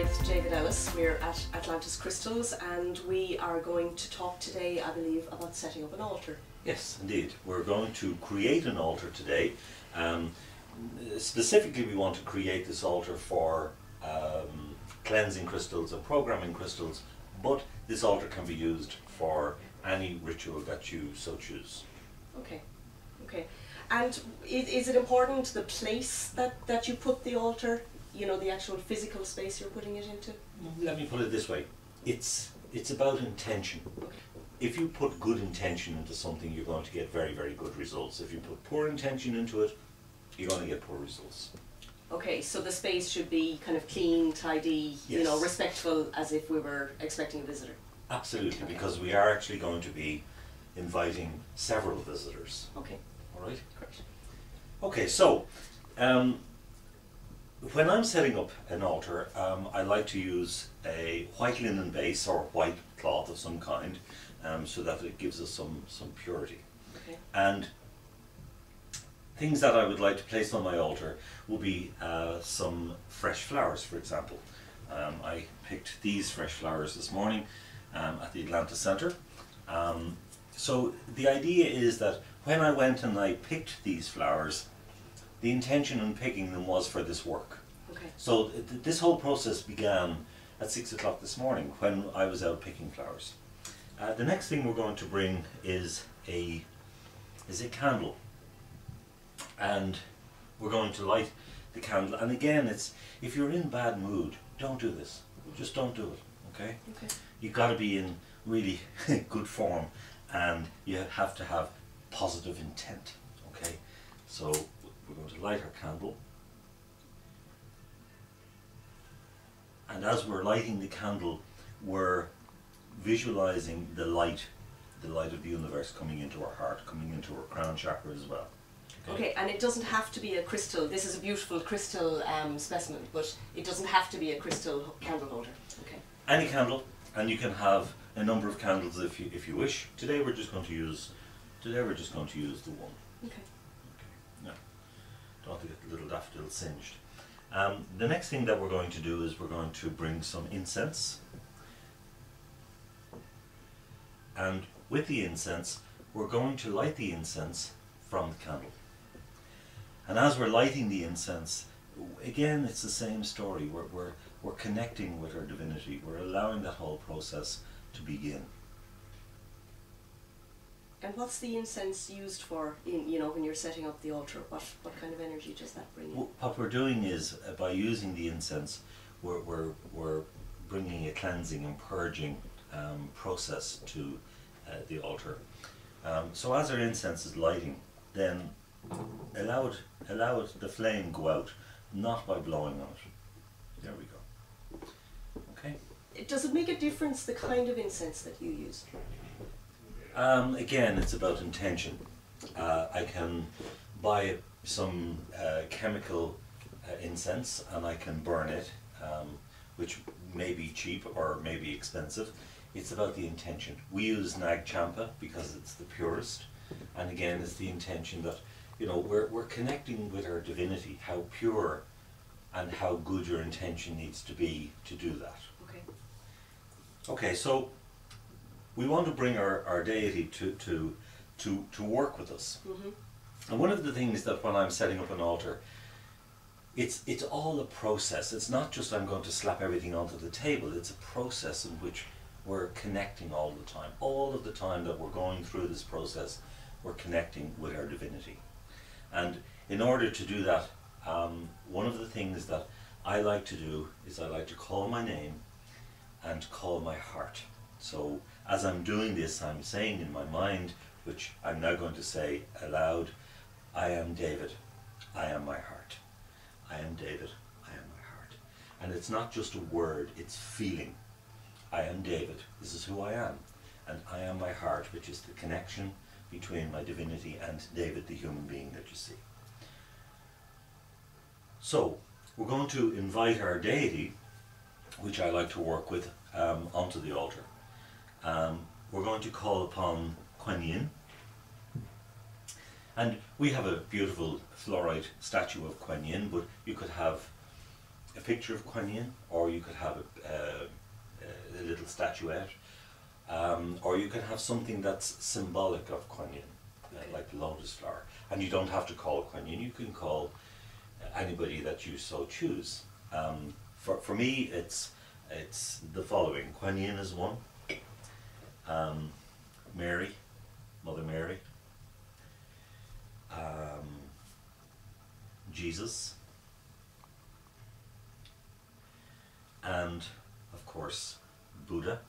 with David Ellis. We're at Atlantis Crystals and we are going to talk today, I believe, about setting up an altar. Yes, indeed. We're going to create an altar today. Specifically, we want to create this altar for cleansing crystals and programming crystals, but this altar can be used for any ritual that you so choose. Okay, okay. And is it important the place that you put the altar? You know, the actual physical space you're putting it into? Let me put it this way. It's about intention. Okay. If you put good intention into something, you're going to get very, very good results. If you put poor intention into it, you're going to get poor results. Okay, so the space should be kind of clean, tidy, Yes. you know, respectful, as if we were expecting a visitor. Absolutely, Okay. because we are actually going to be inviting several visitors. Okay, All right? great. Okay, so when I'm setting up an altar, I like to use a white linen base or white cloth of some kind, so that it gives us some purity. Okay. And things that I would like to place on my altar will be some fresh flowers, for example. I picked these fresh flowers this morning at the Atlantis Centre. So the idea is that when I went and I picked these flowers, the intention in picking them was for this work. Okay. So this whole process began at 6 o'clock this morning when I was out picking flowers. The next thing we're going to bring is a candle, and we're going to light the candle. And again, it's, if you're in bad mood, don't do this. Just don't do it. Okay. Okay. You've got to be in really good form, and you have to have positive intent. Okay. So we're going to light our candle. And as we're lighting the candle, we're visualizing the light of the universe coming into our heart, coming into our crown chakra as well. Okay, and it doesn't have to be a crystal. This is a beautiful crystal specimen, but it doesn't have to be a crystal candle holder. Okay. Any candle, and you can have a number of candles if you wish. Today we're just going to use the one. Okay. No, don't want to get the little daffodil singed. The next thing that we're going to do is we're going to bring some incense, and with the incense we're going to light the incense from the candle. And as we're lighting the incense, again it's the same story. We're connecting with our divinity. We're allowing that whole process to begin. And what's the incense used for, you know, when you're setting up the altar? What kind of energy does that bring in? What we're doing is, by using the incense, we're bringing a cleansing and purging process to the altar. So as our incense is lighting, then allow the flame go out, not by blowing on it. There we go. Okay. Does it make a difference the kind of incense that you use? Again, it's about intention. I can buy some chemical incense and I can burn it, which may be cheap or may be expensive. It's about the intention. We use Nag Champa because it's the purest, and again, it's the intention that, you know, we're connecting with our divinity, how pure and how good your intention needs to be to do that. Okay. Okay, so we want to bring our deity to work with us. Mm-hmm. And one of the things that when I'm setting up an altar, it's all a process. It's not just I'm going to slap everything onto the table. It's a process in which we're connecting all the time. All of the time that we're going through this process, we're connecting with our divinity. And in order to do that, one of the things that I like to do is I like to call my name and call my heart. So as I'm doing this, I'm saying in my mind, which I'm now going to say aloud, I am David, I am my heart. I am David, I am my heart. And it's not just a word, it's feeling. I am David, this is who I am. And I am my heart, which is the connection between my divinity and David, the human being that you see. So we're going to invite our deity, which I like to work with, onto the altar. We're going to call upon Kuan Yin. And we have a beautiful fluorite statue of Kuan Yin, but you could have a picture of Kuan Yin, or you could have a little statuette, or you can have something that's symbolic of Kuan Yin, like the lotus flower. And you don't have to call Kuan Yin, you can call anybody that you so choose. For me, it's the following. Kuan Yin is one, Mary, Mother Mary, Jesus, and of course Buddha.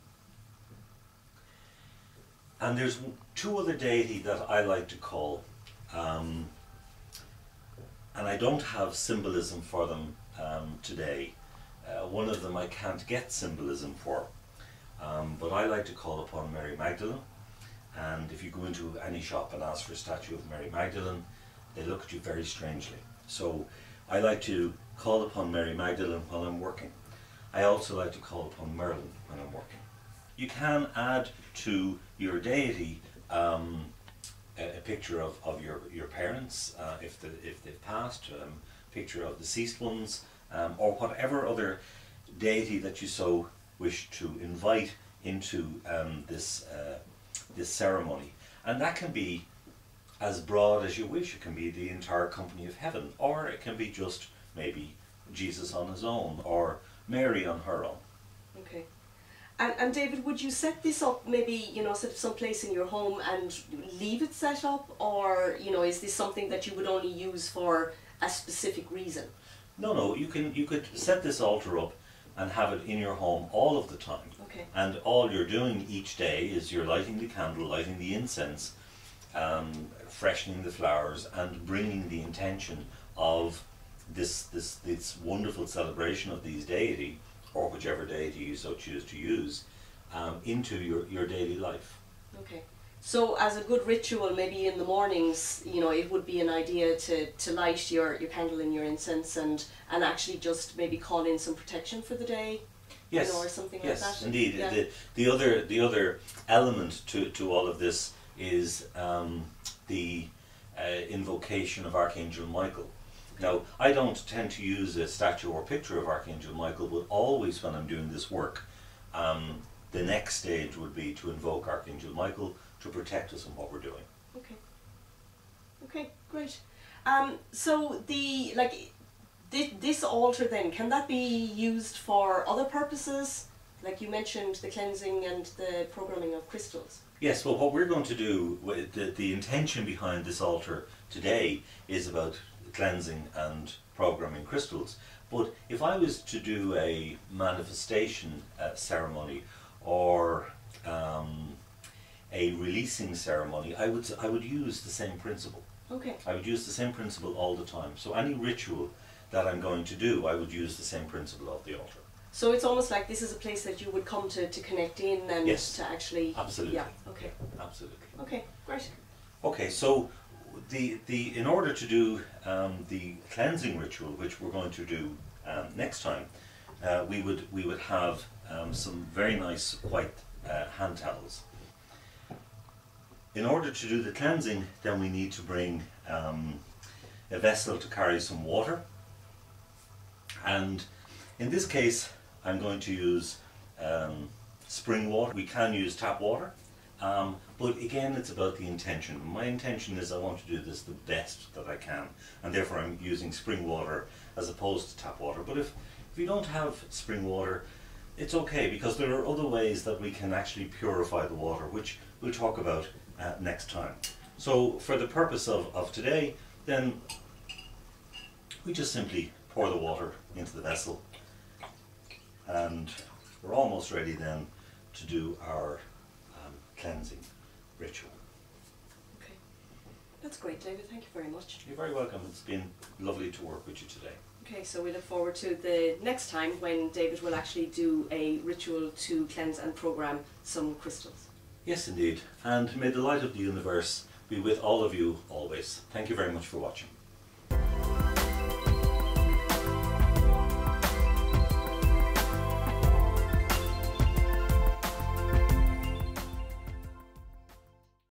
And there's two other deities that I like to call, and I don't have symbolism for them today. One of them I can't get symbolism for, but I like to call upon Mary Magdalene. And if you go into any shop and ask for a statue of Mary Magdalene, they look at you very strangely. So I like to call upon Mary Magdalene while I'm working. I also like to call upon Merlin when I'm working. You can add to your deity a picture of your parents, if they've passed, picture of deceased ones, or whatever other deity that you so wish to invite into this ceremony. And that can be as broad as you wish. It can be the entire company of heaven, or it can be just maybe Jesus on his own, or Mary on her own. Okay. And David, would you set this up maybe, you know, set someplace in your home and leave it set up, or, you know, is this something that you would only use for a specific reason? No, you could set this altar up and have it in your home all of the time. Okay. And all you're doing each day is you're lighting the candle, lighting the incense, freshening the flowers, and bringing the intention of this wonderful celebration of these deity, or whichever deity you so choose to use, into your daily life. Okay. So as a good ritual, maybe in the mornings, you know, it would be an idea to light your candle and your incense and actually just maybe call in some protection for the day. Yes. You know, or something yes, like that. Indeed. Yeah. The other element to all of this is the invocation of Archangel Michael. Now, I don't tend to use a statue or picture of Archangel Michael, but always when I'm doing this work, the next stage would be to invoke Archangel Michael to protect us in what we're doing. Okay. Okay, great. So this altar then, can that be used for other purposes? Like you mentioned, the cleansing and the programming of crystals. Yes, well, what we're going to do, the intention behind this altar today is about cleansing and programming crystals. But if I was to do a manifestation ceremony, or a releasing ceremony, I would use the same principle. Okay. I would use the same principle all the time. So any ritual that I'm going to do, I would use the same principle of the altar. So it's almost like this is a place that you would come to connect in and yes, to actually... Absolutely. Yeah, okay. Absolutely. Okay, great. Okay, so in order to do the cleansing ritual, which we're going to do next time, we would have some very nice white hand towels. In order to do the cleansing, then we need to bring a vessel to carry some water, and in this case I'm going to use spring water. We can use tap water, but again, it's about the intention. My intention is I want to do this the best that I can, and therefore I'm using spring water as opposed to tap water. But if you don't have spring water, it's okay, because there are other ways that we can actually purify the water, which we'll talk about next time. So for the purpose of today, then we just simply pour the water into the vessel, and we're almost ready then to do our cleansing ritual. Okay, that's great, David. Thank you very much. You're very welcome. It's been lovely to work with you today. Okay, so we look forward to the next time when David will actually do a ritual to cleanse and program some crystals. Yes, indeed. And may the light of the universe be with all of you always. Thank you very much for watching.